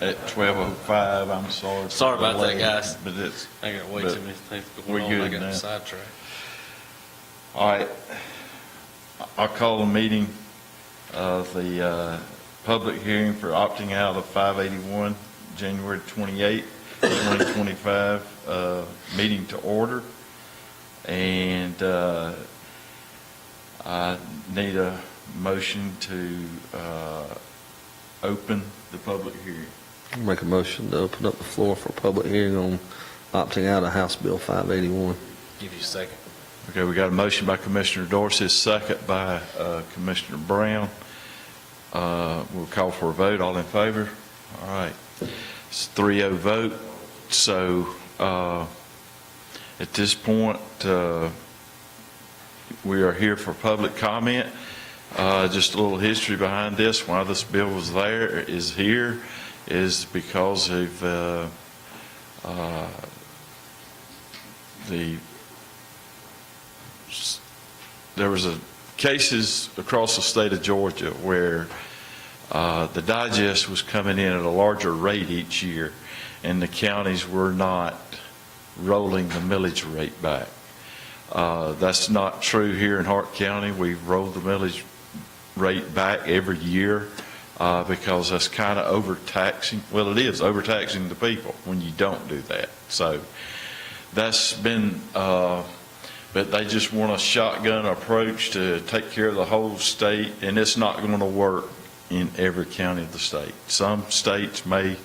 at 12:05. I'm sorry. Sorry about that, guys. But it's, I got way But too many things we're going on. I good got now. sidetracked. all right. I'll call the meeting of the public hearing for opting out of 581, January 28, 2025, meeting to order. And I need a motion to open the public hearing. Make a motion to open up the floor for public hearing on opting out of House Bill 581. Give you a second. Okay, we got a motion by Commissioner Dorsey, second by Commissioner Brown. We'll call for a vote. All in favor? All right. It's 3-0 vote. So at this point, we are here for public comment. Just a little history behind this. Why this bill was there is here is because of there was cases across the state of Georgia where the digest was coming in at a larger rate each year, and the counties were not rolling the millage rate back. That's not true here in Hart County. We've rolled the millage rate back every year because that's kind of overtaxing. Well, it is overtaxing the people when you don't do that. So that's been, but they just want a shotgun approach to take care of the whole state, and it's not going to work in every county of the state. Some states may,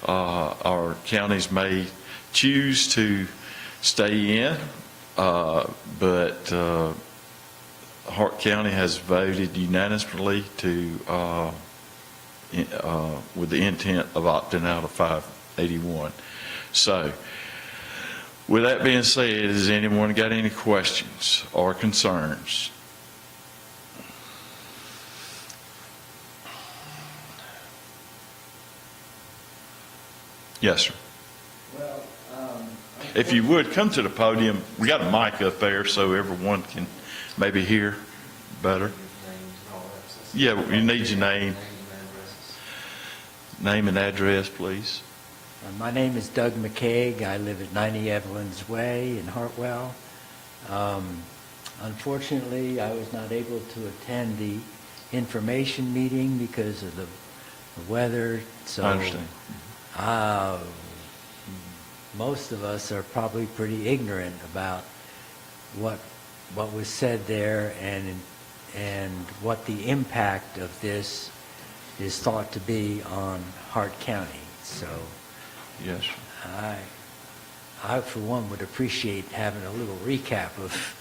or counties may choose to stay in, but Hart County has voted unanimously to, with the intent of opting out of 581. So, with that being said, has anyone got any questions or concerns? Yes, sir. Well, If you would, come to the podium. We got a mic up there so everyone can maybe hear better. Yeah, you need your name. Name and address, please. My name is Doug McCaig. I live at 90 Evelyn's Way in Hartwell. Unfortunately, I was not able to attend the information meeting because of the weather. So I understand. Most of us are probably pretty ignorant about what was said there and what the impact of this is thought to be on Hart County. So Yes. I for one would appreciate having a little recap of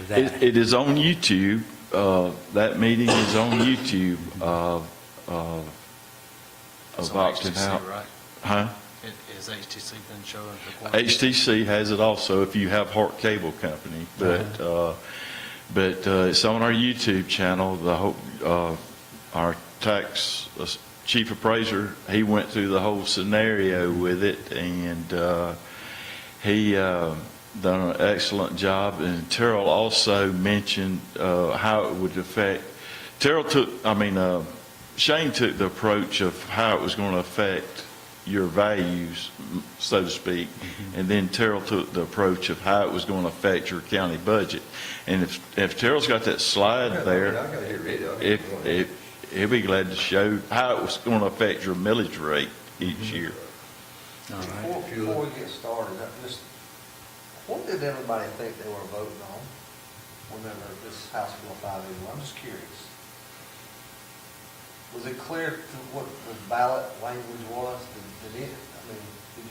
that. It is on YouTube. That meeting is on YouTube It's of on opting HTC, out. right? Huh? Is HTC been showing the quality? HTC has it also if you have Hart Cable Company, but it's on our YouTube channel. The whole, our tax chief appraiser, he went through the whole scenario with it, and he done an excellent job. And Terrell also mentioned how it would affect. Shane took the approach of how it was going to affect your values, so to speak, and then Terrell took the approach of how it was going to affect your county budget. And if Terrell's got that slide there, he'll be glad to show how it was going to affect your millage rate each year. All right. Before we get started, what did everybody think they were voting on whenever this House Bill 581? I'm just curious. Was it clear to what the ballot language was? Did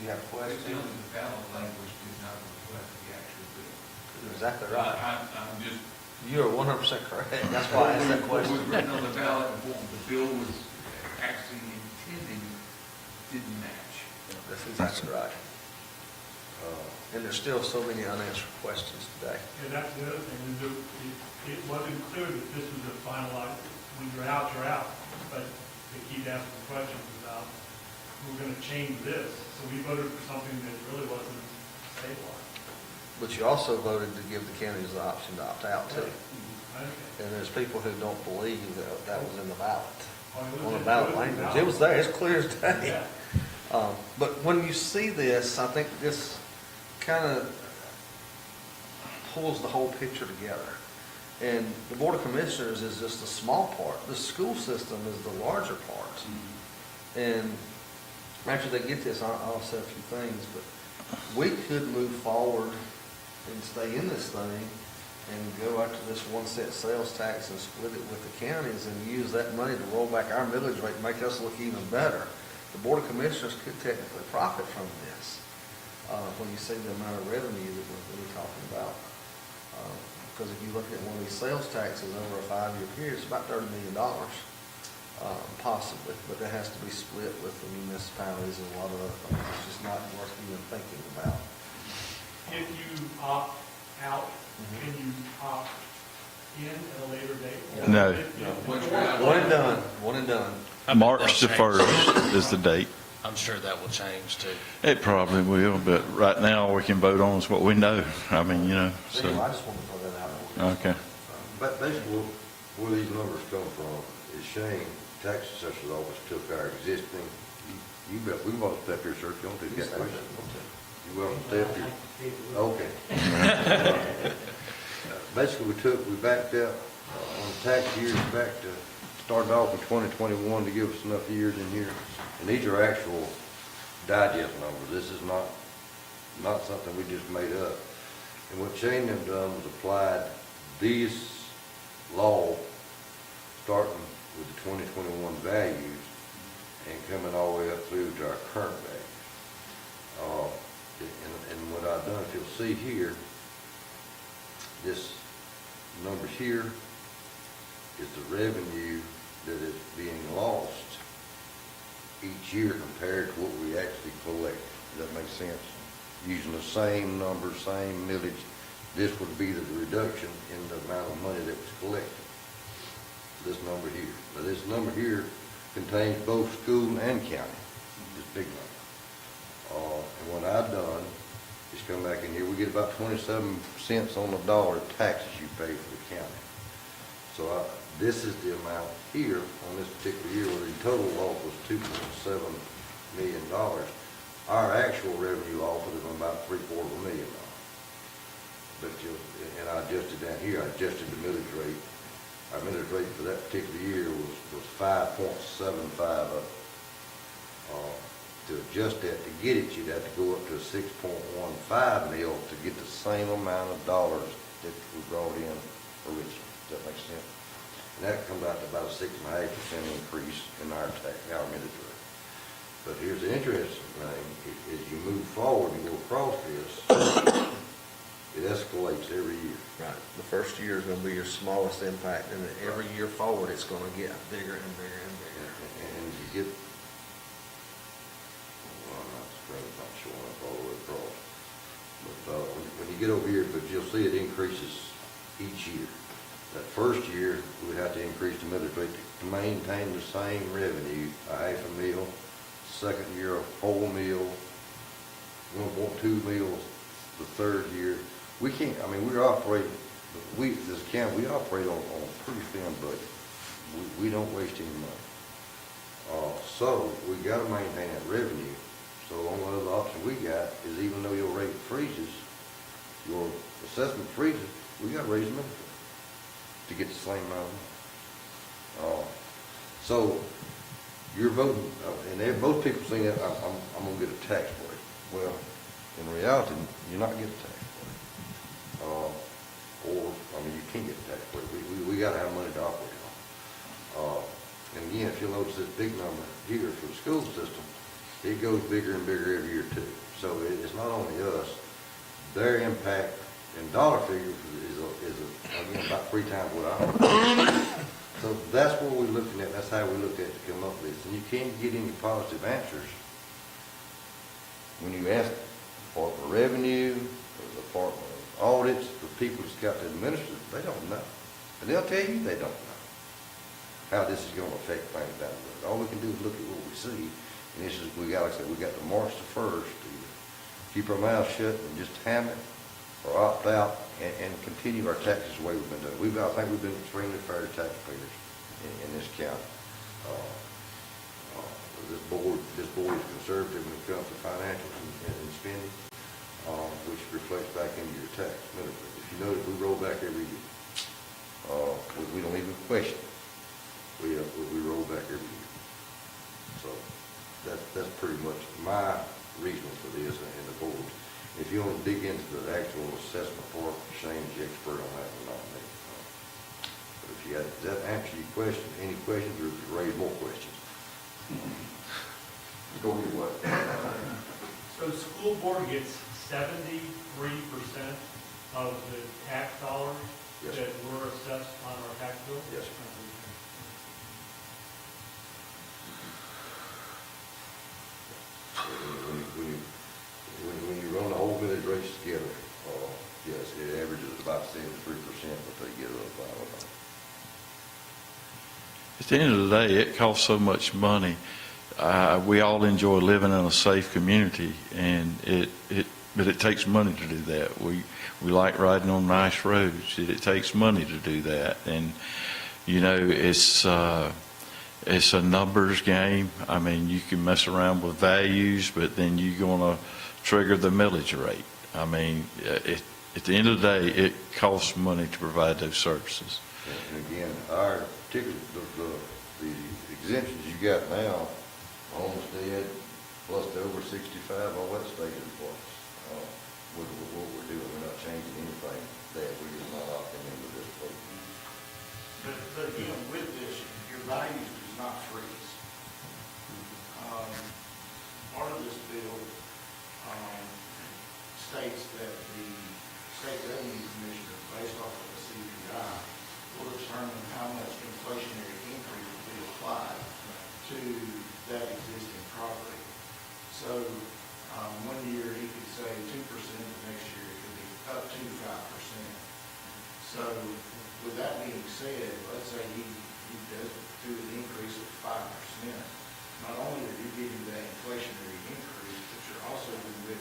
you have questions? The ballot language did not reflect the actual bill. You're exactly right. I'm just. You're 100% correct. That's why I asked that What question. was written on the ballot and what the bill was actually intending didn't match. That's exactly right. And there's still so many unanswered questions today. Yeah, that's the other thing. It wasn't clear that this was a finalized, when you're out, you're out. But they keep asking questions about, we're going to change this. So we voted for something that really wasn't stabilized. But you also voted to give the counties the option to opt out too. Okay. And there's people who don't believe that was in the ballot. Oh, it was On the in- ballot it was in language. the It was there. It's clear as day. Yeah. But when you see this, I think this kind of pulls the whole picture together. And the Board of Commissioners is just a small part. The school system is the larger part. And after they get this, I'll say a few things, but we could move forward and stay in this thing and go after this 1 cent sales tax and split it with the counties and use that money to roll back our millage rate and make us look even better. The Board of Commissioners could technically profit from this, when you see the amount of revenue that we're really talking about. Because if you look at one of these sales taxes over a 5-year period, it's about $30 million, possibly, but that has to be split with the municipalities and a lot of other things. It's just not worth even thinking about. If you opt out, can you opt in at a later date? Or No. One and done, one and done. I bet March the that'll change. 1st is the date. I'm sure that will change too. It probably will, but right now, we can vote on is what we know. I mean, Anyway, so, I just wanted to throw that out there. okay. But basically, where these numbers come from is Shane, tax assessor's office took our existing, you bet, we want to step here, sir, if you want to, get questions. You want to step here? Okay. Basically, we backed up on tax years back to, started off in 2021 to give us enough years in here. And these are actual digest numbers. This is not something we just made up. And what Shane had done was applied these law, starting with the 2021 values and coming all the way up through to our current values. And what I've done, if you'll see here, this numbers here is the revenue that is being lost each year compared to what we actually collect. Does that make sense? Using the same number, same millage, this would be the reduction in the amount of money that was collected. This number here. Now this number here contains both school and county, this big number. And what I've done is come back in here, we get about 27 cents on the dollar taxes you pay for the county. So this is the amount here on this particular year where the total loss was $2.7 million. Our actual revenue loss would have been about $750,000. But and I adjusted down here, I adjusted the millage rate. Our millage rate for that particular year was 5.75 up. To adjust that, to get it, you'd have to go up to 6.15 mil to get the same amount of dollars that we brought in originally. Does that make sense? And that comes out to about a 6.5% increase in our millage rate. But here's the interesting thing, as you move forward and go across this, it escalates every year. Right. The first year is gonna be your smallest impact, and then every year forward, it's gonna get bigger and bigger and bigger. And you get, well, I'm not showing up all the way across. But when you get over here, but you'll see it increases each year. That first year, we would have to increase the millage rate to maintain the same revenue, $500,000. Second year, a whole meal, 1.2 meals. The third year, we can't. I mean, we're operating. This county, we operate on a pretty thin budget. We don't waste any money. So we got to maintain that revenue. So the only other option we got is, even though your rate freezes, your assessment freezes, we got to raise the millage rate to get the same amount of money. So you're voting, and most people think that I'm going to get a tax break. Well, in reality, you're not getting a tax break. You can't get a tax break. We got to have money to operate on. And again, if you'll notice this big number here for the school system, it goes bigger and bigger every year too. So it's not only us, their impact in dollar figures is again, about 3 times what ours. So that's what we're looking at. That's how we look at it to come up with this. And you can't get any positive answers when you ask the Department of Revenue, or the Department of Audits, the people that's got to administer it, they don't know. And they'll tell you they don't know how this is going to affect things down the road. All we can do is look at what we see. And this is, like I said, we got to March the 1st to keep our mouths shut and just ham it, or opt out and continue our taxes the way we've been doing. I think we've been extremely fair to taxpayers in this county. this board is conservative when it comes to financials and spending, which reflects back into your tax. If you notice, we roll back every year. We don't even question it. We roll back every year. So that's pretty much my reason for this and the board. If you want to dig into the actual assessment part, Shane's the expert on that one, not me. But if you got, does that answer your question? Any questions or raise more questions? Go get what? So the school board gets 73% of the tax dollars Yes. that were assessed on our tax bill? Yes. When you run the whole village rates together, yes, it averages about 73%, but they get up by about. At the end of the day, it costs so much money. We all enjoy living in a safe community, and but it takes money to do that. We like riding on nice roads. It takes money to do that, and you know, it's a numbers game. I mean, you can mess around with values, but then you're gonna trigger the millage rate. I mean, at the end of the day, it costs money to provide those services. And again, our particularly the exemptions you got now, homestead, plus the over 65, all that stays in place. With what we're doing, we're not changing anything that we're just not opting into this program. But again, with this, your values does not freeze. Part of this bill states that the state revenue commissioner, based off of the CPI, will determine how much inflationary increase will be applied to that existing property. So, one year he could say 2%, the next year it could be up to 5%. So, with that being said, let's say he does do an increase of 5%. Not only are you getting that inflationary increase, but you're also going to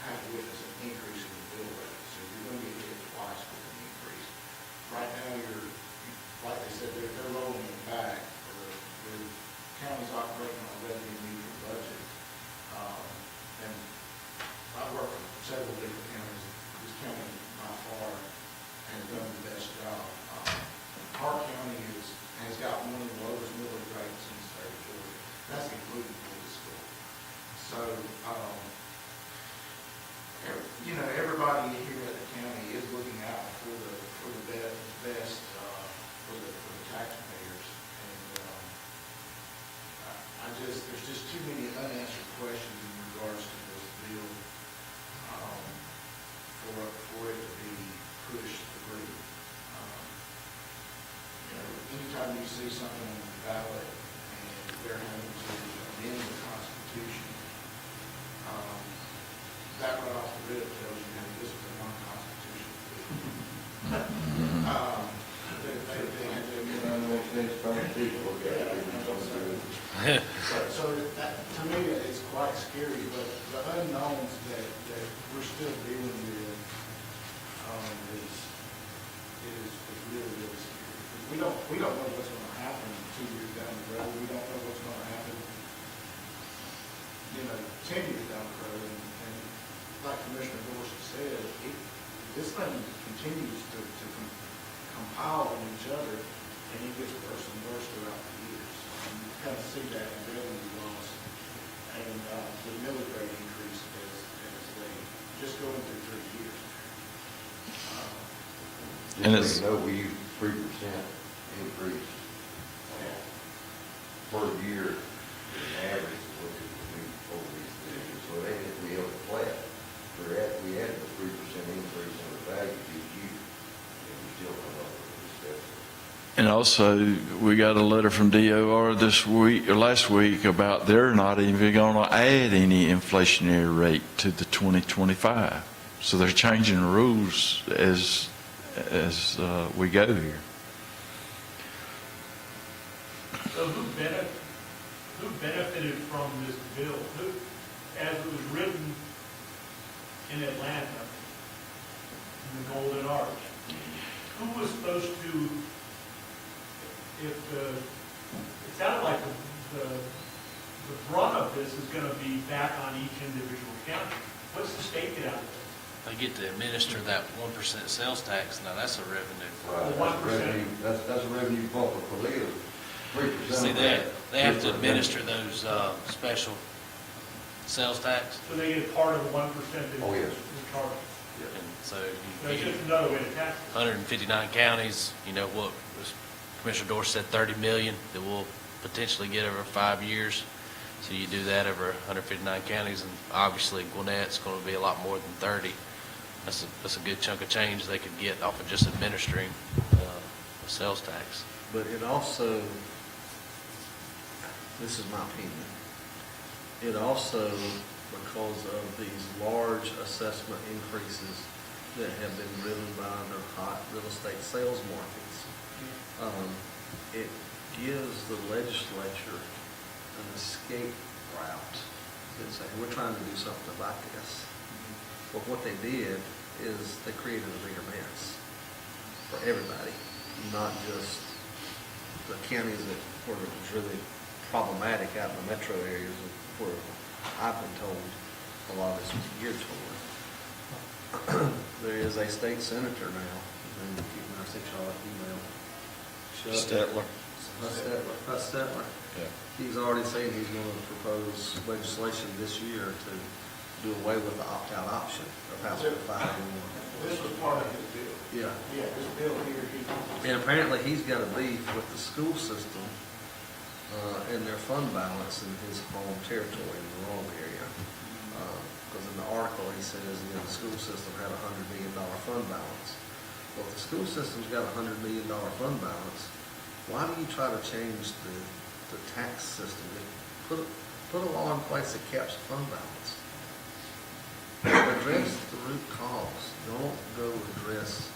have to witness an increase in the bill rate. So you're going to get hit twice with an increase. Right now, like they said, they're rolling it back. The county's operating on a revenue neutral budget. And I work for several different counties. This county by far has done the best job. Hart County has got one of the lowest millage rates in the state of Georgia. That's including public school. So, everybody here at the county is looking out for the best for the taxpayers. And there's just too many unanswered questions in regards to this bill for it to be pushed through. Anytime you see something on the ballot and they're having to amend the Constitution, that right off the rip tells you that this is a non-constitutional bill. They had to amend. So that, to me, it's quite scary, but the unknowns that we're still dealing with is really, really scary. We don't know what's going to happen 2 years down the road. We don't know what's going to happen, 10 years down the road. And like Commissioner Dorsey said, this thing continues to compile on each other, and it gets worse and worse throughout the years. And you kind of see that in revenue loss and the millage rate increase as they just go into 3 years. And Just so you know, we use 3% increase per year in average, which is over these things. So even if we have a flat, we add the 3% increase in the value each year, and we still come up with this deficit. And also, we got a letter from DOR this week, or last week, about they're not even going to add any inflationary rate to the 2025. So they're changing the rules as we go here. So who benefited from this bill? As it was written in Atlanta, in the Golden Arch, who was supposed to, it sounded like the the brunt of this is going to be back on each individual county. What's the state get out of this? They get to administer that 1% sales tax, now that's a revenue. Right, Well, that's a 1%. revenue, that's a revenue bumper for them. 3% See, of they, that they have is to for administer those, special sales tax, So they get part of the 1% that Oh, yes. is charged. and so That's you just another way to tax it. 159 counties, you know, what, Commissioner Dorsey said 30 million that we'll potentially get over 5 years. So you do that over 159 counties, and obviously Gwinnett's going to be a lot more than 30. That's a good chunk of change they could get off of just administering the sales tax. But it also, this is my opinion, it also, because of these large assessment increases that have been driven by the hot real estate sales markets, it gives the legislature an escape route and say, we're trying to do something about this. But what they did is they created a bigger mess for everybody, not just the counties that were really problematic out in the metro areas where I've been told a lot of this was geared toward. There is a state senator now, and I sent y'all an email. Stetler. Huss Stetler. Yeah. He's already saying he's going to propose legislation this year to do away with the opt-out option of House Bill 581. This was part of his bill. Yeah. Yeah, this bill here, And apparently he's got a beef with the school system and their fund balance in his home territory in the rural area. Because in the article he says, you know, the school system had a $100 million fund balance. Well, if the school system's got a $100 million fund balance, why do you try to change the tax system? Put a law in place that caps the fund balance. Address the root cause. Don't go address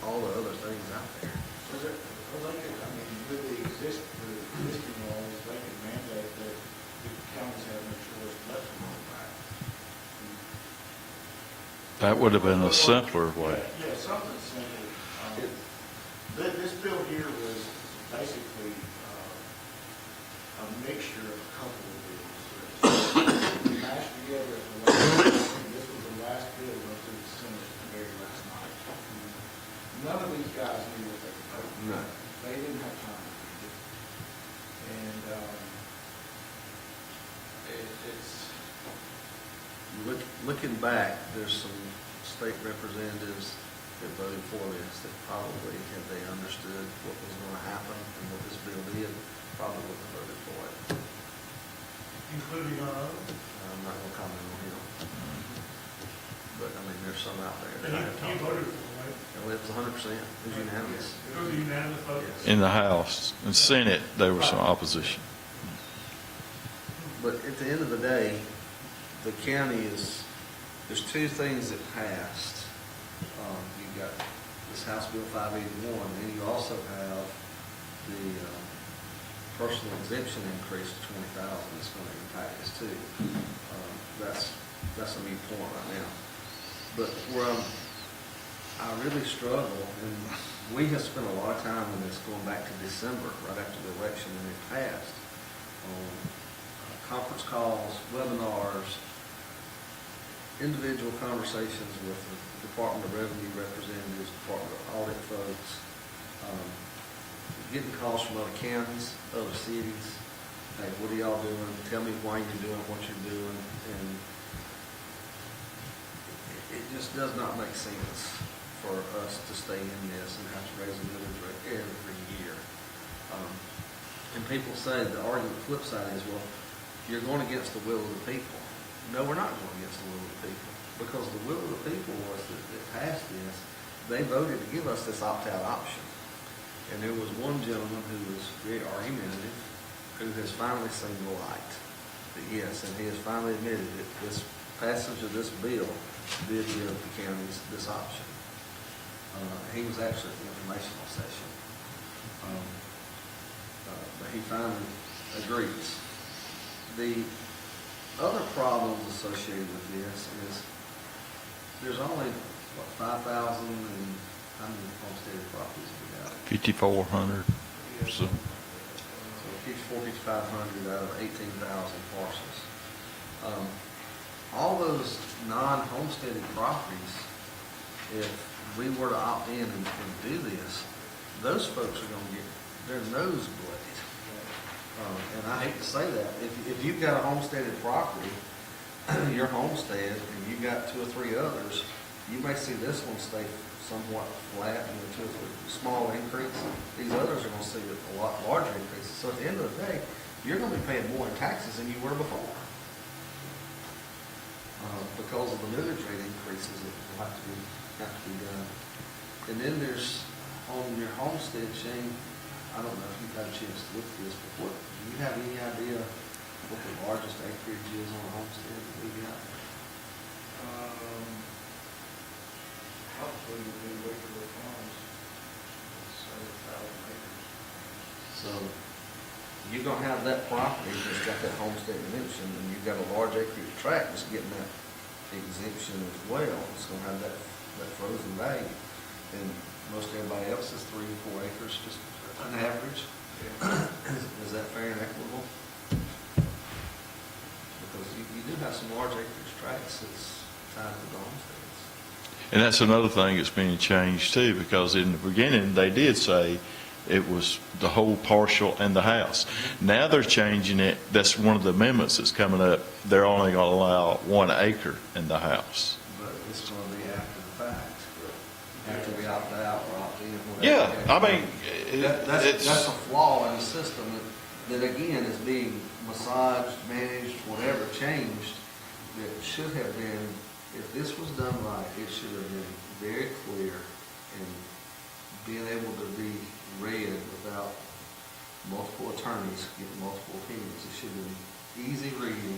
all the other things out there. well, they could, I mean, with the existing laws, they could mandate that the counties have no choice but to roll back. That would have been a simpler way. Yeah, something simple. This bill here was basically a mixture of a couple of bills. We mashed together at the last, and this was the last bill that went through the Senate the very last night. None of these guys knew what they were voting. No. They didn't have time to read it. And it's, Looking back, there's some state representatives that voted for this that probably, had they understood what was going to happen and what this bill did, probably would have voted for it. Including our own. I'm not going to comment on him. But, I mean, there's some out there that I have You talked to. voted for it, right? And it was 100%, it was unanimous. It was a unanimous vote. Yes. In the House and Senate, there was some opposition. But at the end of the day, the county is, there's two things that passed. You've got this House Bill 581, and you also have the personal exemption increase to 20,000 that's going to impact us too. That's a new point right now. But where I really struggle, and we have spent a lot of time on this going back to December, right after the election, and it passed, on conference calls, webinars, individual conversations with the Department of Revenue representatives, Department of Audit folks, getting calls from other counties, other cities. Hey, what are y'all doing? Tell me why you're doing what you're doing. And it just does not make sense for us to stay in this and have to raise a millage rate every year. And people say, the argument flip side is, well, you're going against the will of the people. No, we're not going against the will of the people, because the will of the people was that passed this. They voted to give us this opt-out option. And there was one gentleman who was very argumentative, who has finally seen the light. That yes, and he has finally admitted that this passage of this bill did give the counties this option. He was actually at the informational session. But he finally agrees. The other problems associated with this is there's only, 5,000 and how many homesteaded properties we got? 5,400. So So it keeps 4,500 out of 18,000 parcels. All those non-homesteaded properties, if we were to opt in and do this, those folks are gonna get their nose blooded. And I hate to say that, if you've got a homesteaded property, your homestead, and you've got two or three others, you may see this one stay somewhat flat and two or three small increase. These others are gonna see a lot larger increases. So at the end of the day, you're gonna be paying more in taxes than you were before. Because of the millage rate increases that will have to be done. And then there's, on your homestead, Shane, I don't know if you've had a chance to look at this, but do you have any idea what the largest acreage is on a homestead that we got? Probably would be Wakefield Farms, it's 1,000 acres. So you're gonna have that property that's got that homestead exemption, and you've got a large acreage tract that's getting that exemption as well. It's gonna have that frozen value. And most everybody else is 3 or 4 acres, just an average. Is that fair and equitable? Because you do have some large acreage tracts that's tied to the homesteads. And that's another thing that's being changed too, because in the beginning, they did say it was the whole parcel and the house. Now they're changing it, that's one of the amendments that's coming up, they're only going to allow 1 acre in the house. But it's gonna be after the fact. After we opt out or opt in. whatever. Yeah, I mean, That's a flaw in the system that again is being massaged, managed, whatever, changed, that should have been, if this was done right, it should have been very clear and being able to be read without multiple attorneys getting multiple opinions. It should have been easy reading.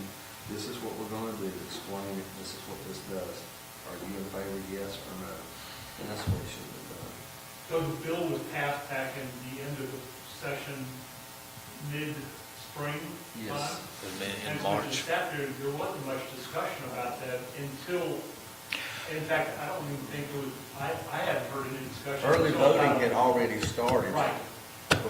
This is what we're gonna do, explain it, this is what this does. Are you in favor, yes or no? And that's what it should have done. So the bill was passed back in the end of the session, mid-spring Yes. time? In And so March. just after, there wasn't much discussion about that until, in fact, I don't even think it was, I hadn't heard any discussion. Early until voting about- had already started. Right.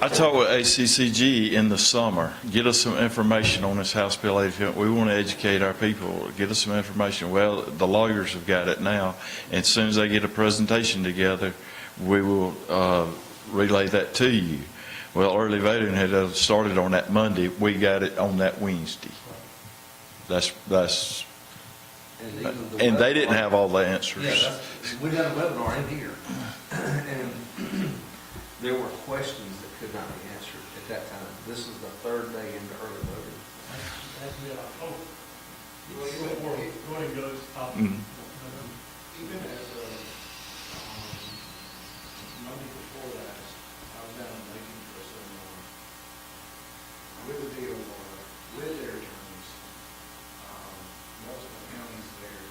I talked with ACCG in the summer, get us some information on this House Bill 80. We want to educate our people, get us some information. Well, the lawyers have got it now, and as soon as they get a presentation together, we will relay that to you. Well, early voting had started on that Monday, we got it on that Wednesday. That's, even the and they didn't webinar- have all the Yeah, answers. we had a webinar in here, and there were questions that could not be answered at that time. This is the 3rd day into early voting. That's mid-October. Well, Before voting goes up. Mhm. Even as Monday before that, I was down in Macon for a seminar with the DOR, with their attorneys, multiple counties there,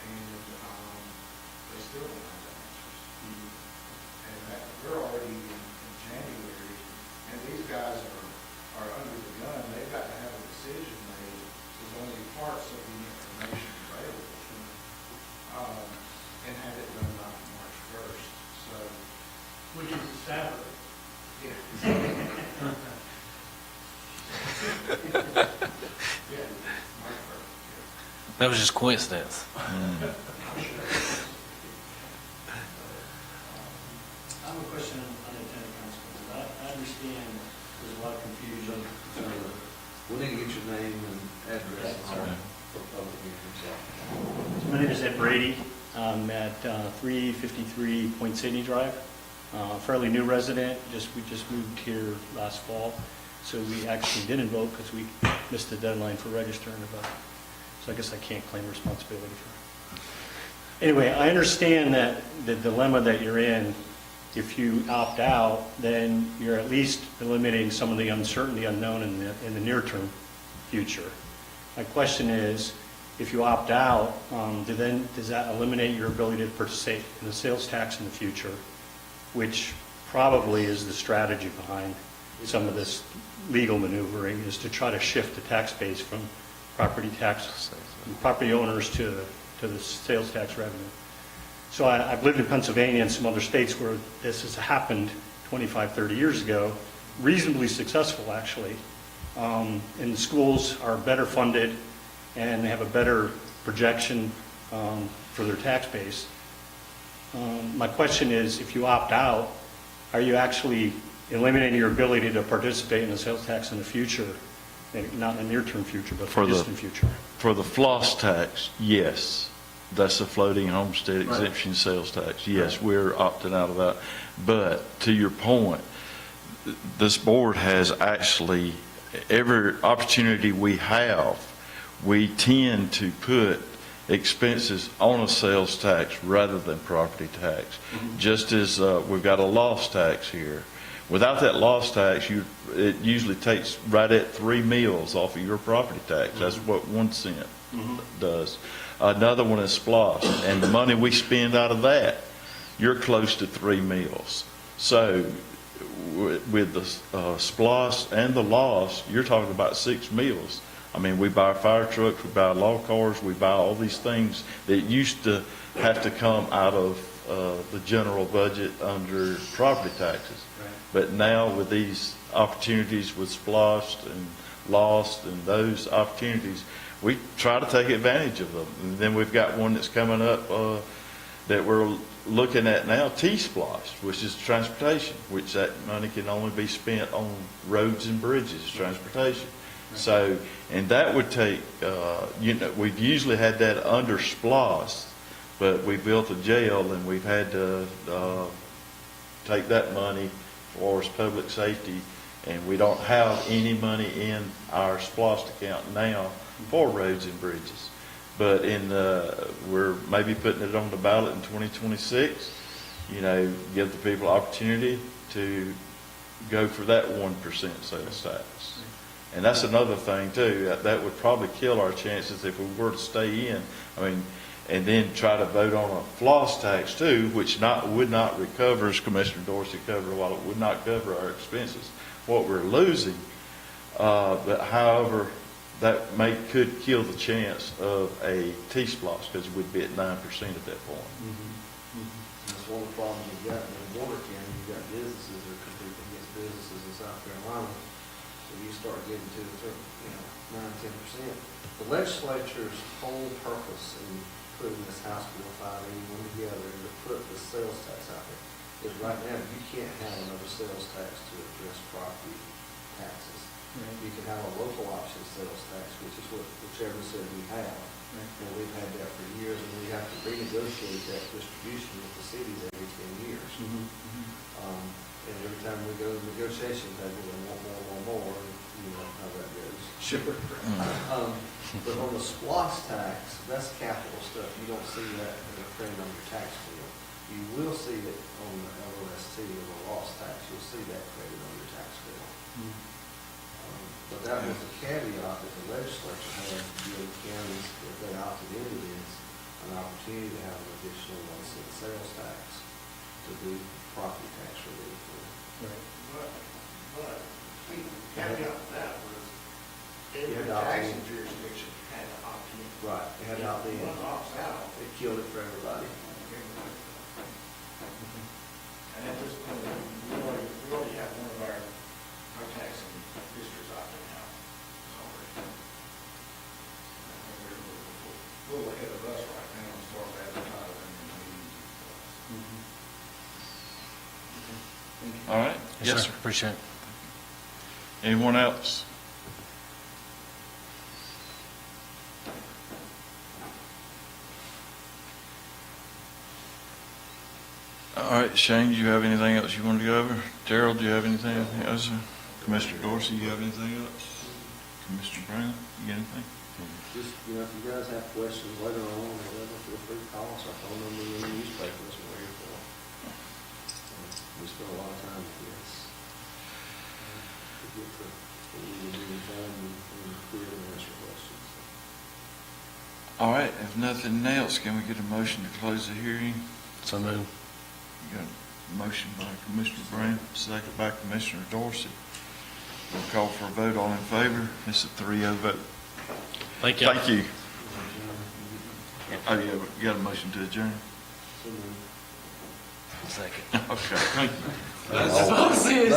and they still don't have the answers. And that, we're already in January, and these guys are under the gun, they've got to have a decision made, there's only parts of the information available. And have it done by March 1st, so. Which is a Saturday. Yeah. Yeah, March 1st, That was just coincidence. I have a question on unintended consequences. I understand there's a lot of confusion. We need to get your name and address for public hearings. My name is Ed Brady. I'm at 353 Point Sidney Drive. Fairly new resident. We just moved here last fall, so we actually didn't vote because we missed the deadline for registering to vote. So I guess I can't claim responsibility for it. Anyway, I understand that the dilemma that you're in. If you opt out, then you're at least eliminating some of the uncertainty unknown in the near-term future. My question is, if you opt out, does that eliminate your ability to participate in the sales tax in the future, which probably is the strategy behind some of this legal maneuvering, is to try to shift the tax base from property owners to the sales tax revenue. So I've lived in Pennsylvania and some other states where this has happened 25, 30 years ago, reasonably successful, actually. And the schools are better funded and they have a better projection for their tax base. My question is, if you opt out, are you actually eliminating your ability to participate in the sales tax in the future? Not in the near-term future, but For the the- distant future. For the floss tax, yes, that's a floating homestead exemption sales tax. Yes, we're opting out of that. But to your point, this board has actually, every opportunity we have, we tend to put expenses on a sales tax rather than property tax. Just as we've got a loss tax here. Without that loss tax, it usually takes right at 3 meals off of your property tax. That's what 1 cent does. Another one is SPLOST, and the money we spend out of that, you're close to 3 meals. So with the SPLOST and the loss, you're talking about 6 meals. I mean, we buy fire trucks, we buy law cars, we buy all these things that used to have to come out of the general budget under property taxes. But now with these opportunities with SPLOST and LOST and those opportunities, we try to take advantage of them. And then we've got one that's coming up that we're looking at now, T-SPLOST, which is transportation, which that money can only be spent on roads and bridges, transportation. So, and that would take, we've usually had that under SPLOST, but we built a jail and we've had to take that money for public safety, and we don't have any money in our SPLOST account now for roads and bridges. But we're maybe putting it on the ballot in 2026, give the people opportunity to go for that 1% sales tax. And that's another thing too, that would probably kill our chances if we were to stay in. And then try to vote on a floss tax too, which would not recover, as Commissioner Dorsey covered a while, it would not cover our expenses, what we're losing. But however, that could kill the chance of a T-SPLOST, because we'd be at 9% at that point. That's one of the problems you've got in Warner County. You've got businesses that are competing against businesses in South Carolina. So you start getting to, 9-10%. The legislature's whole purpose in putting this House Bill 581 together and to put the sales tax out there is right now you can't have another sales tax to address property taxes. You can have a local option sales tax, which is what the chairman said we have. And we've had that for years, and we have to renegotiate that distribution with the cities every 10 years. And every time we go to the negotiation table, they want more, and you know how that goes. Sure. But on the SPLOST tax, that's capital stuff. You don't see that as a credit on your tax bill. You will see it on the LOST or the loss tax. You'll see that credit on your tax bill. But that was a caveat that the legislature had to give counties, if they opted into this, an opportunity to have an additional 1 cent sales tax to do property tax relief. But, caveat to that was every taxing jurisdiction had to opt in. Right, they had to opt in. One opts out. It killed it for everybody. And at this point, we already have one of our taxing districts opting out. Already. And we're a little ahead of us right now as far as advertising and meetings. All right? Yes, sir. Appreciate it. Anyone else? All right, Shane, do you have anything else you want to go over? Terrell, do you have anything else? Commissioner Dorsey, you have anything else? Commissioner Brown, you got anything? Just, if you guys have questions later on, or whatever, feel free to call us. Our phone number in the newspaper is what we're here for. We spend a lot of time with this. To get to what we would be informed and clear and answer questions. All right, if nothing else, can we get a motion to close the hearing? So move. You got a motion by Commissioner Brown, second by Commissioner Dorsey. We'll call for a vote. All in favor? It's a 3-0 vote. Thank you. Thank you. Oh, yeah, you got a motion to adjourn? So moved. Second. Okay, thank you. That's what I was saying.